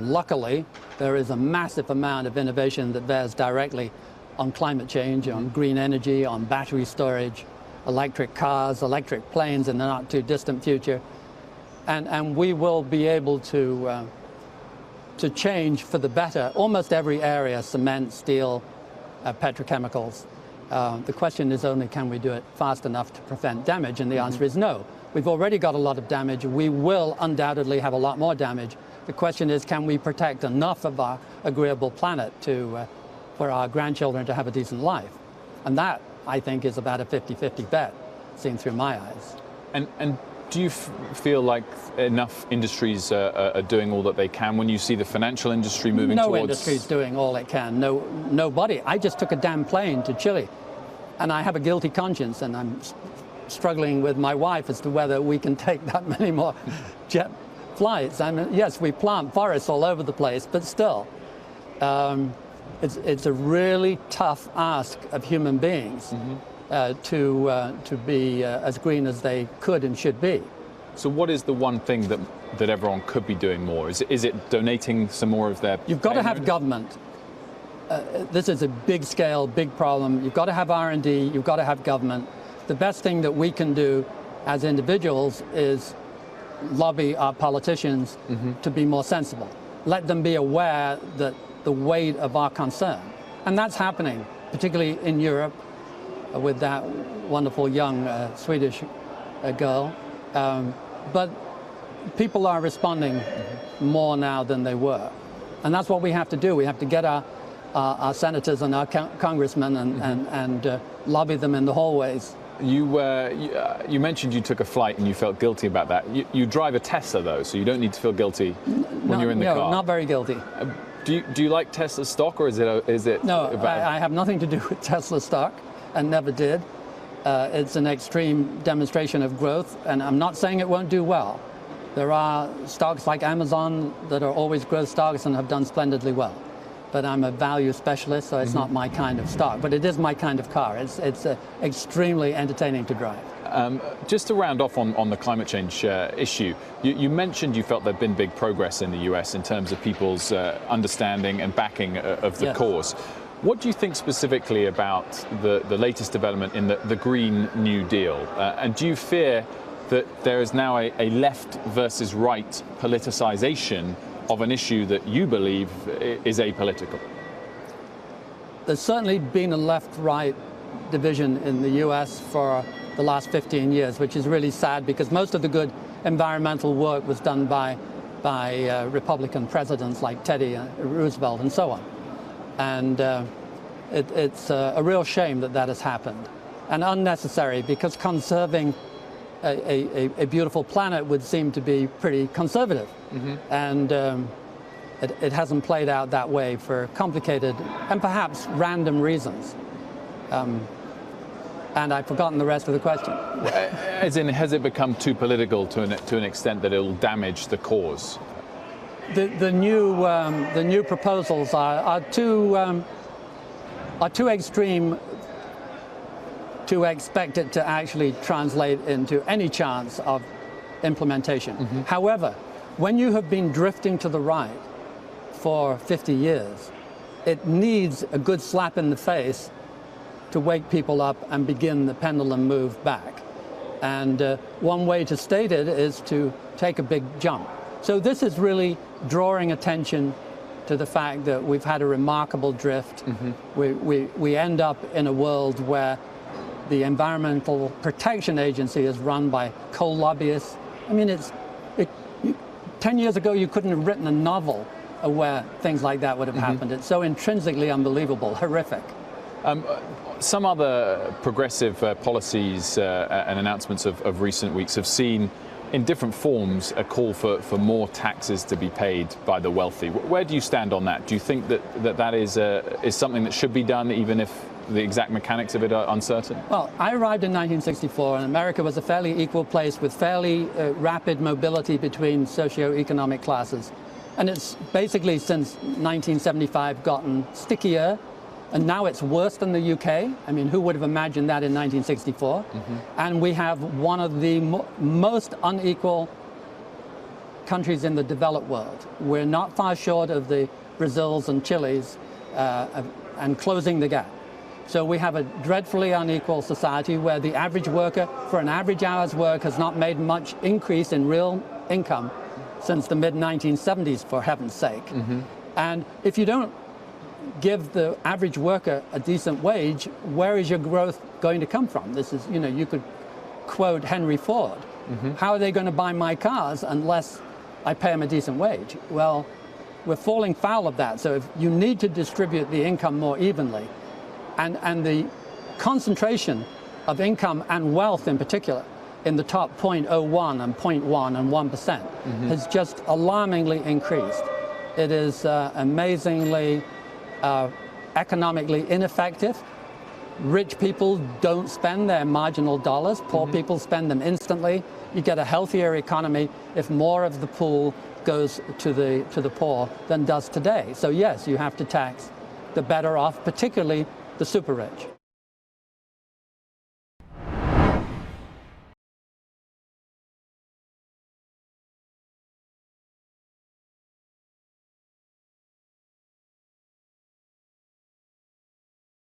luckily, there is a massive amount of innovation that bears directly on climate change, on green energy, on battery storage, electric cars, electric planes in the not too distant future. And we will be able to change for the better almost every area: cement, steel, petrochemicals. The question is only, can we do it fast enough to prevent damage? And the answer is no. We've already got a lot of damage. We will undoubtedly have a lot more damage. The question is, can we protect enough of our agreeable planet for our grandchildren to have a decent life? And that, I think, is about a 50-50 bet, seen through my eyes. And do you feel like enough industries are doing all that they can when you see the financial industry moving towards... No industry's doing all it can. No, nobody. I just took a damn plane to Chile, and I have a guilty conscience, and I'm struggling with my wife as to whether we can take that many more jet flights. I mean, yes, we plant forests all over the place, but still, it's a really tough ask of human beings to be as green as they could and should be. So what is the one thing that everyone could be doing more? Is it donating some more of their... You've got to have government. This is a big scale, big problem. You've got to have R&D, you've got to have government. The best thing that we can do as individuals is lobby our politicians to be more sensible. Let them be aware that the weight of our concern. And that's happening, particularly in Europe, with that wonderful young Swedish girl. But people are responding more now than they were. And that's what we have to do. We have to get our senators and our congressmen and lobby them in the hallways. You mentioned you took a flight and you felt guilty about that. You drive a Tesla, though, so you don't need to feel guilty when you're in the car. No, not very guilty. Do you like Tesla stock, or is it? No, I have nothing to do with Tesla stock, and never did. It's an extreme demonstration of growth, and I'm not saying it won't do well. There are stocks like Amazon that are always growth stocks and have done splendidly well. But I'm a value specialist, so it's not my kind of stock. But it is my kind of car. It's extremely entertaining to drive. Just to round off on the climate change issue, you mentioned you felt there'd been big progress in the US in terms of people's understanding and backing of the cause. What do you think specifically about the latest development in the Green New Deal? And do you fear that there is now a left versus right politicization of an issue that you believe is apolitical? There's certainly been a left-right division in the US for the last 15 years, which is really sad because most of the good environmental work was done by Republican presidents like Teddy Roosevelt and so on. And it's a real shame that that has happened, and unnecessary, because conserving a beautiful planet would seem to be pretty conservative. And it hasn't played out that way for complicated and perhaps random reasons. And I've forgotten the rest of the question. As in, has it become too political to an extent that it'll damage the cause? The new proposals are too extreme to expect it to actually translate into any chance of implementation. However, when you have been drifting to the right for 50 years, it needs a good slap in the face to wake people up and begin the pendulum move back. And one way to state it is to take a big jump. So this is really drawing attention to the fact that we've had a remarkable drift. We end up in a world where the Environmental Protection Agency is run by coal lobbyists. I mean, 10 years ago, you couldn't have written a novel where things like that would have happened. It's so intrinsically unbelievable, horrific. Some other progressive policies and announcements of recent weeks have seen, in different forms, a call for more taxes to be paid by the wealthy. Where do you stand on that? Do you think that is something that should be done, even if the exact mechanics of it are uncertain? Well, I arrived in 1964, and America was a fairly equal place with fairly rapid mobility between socioeconomic classes. And it's basically since 1975 gotten stickier, and now it's worse than the UK. I mean, who would have imagined that in 1964? And we have one of the most unequal countries in the developed world. We're not far short of the Brazils and Chiles and closing the gap. So we have a dreadfully unequal society where the average worker for an average hour's work has not made much increase in real income since the mid-1970s, for heaven's sake. And if you don't give the average worker a decent wage, where is your growth going to come from? This is, you know, you could quote Henry Ford. How are they going to buy my cars unless I pay them a decent wage? Well, we're falling foul of that. So if you need to distribute the income more evenly, and the concentration of income and wealth in particular in the top 0.01 and 0.1 and 1% has just alarmingly increased. It is amazingly economically ineffective. Rich people don't spend their marginal dollars. Poor people spend them instantly. You get a healthier economy if more of the pool goes to the poor than does today. So yes, you have to tax the better off, particularly the super rich.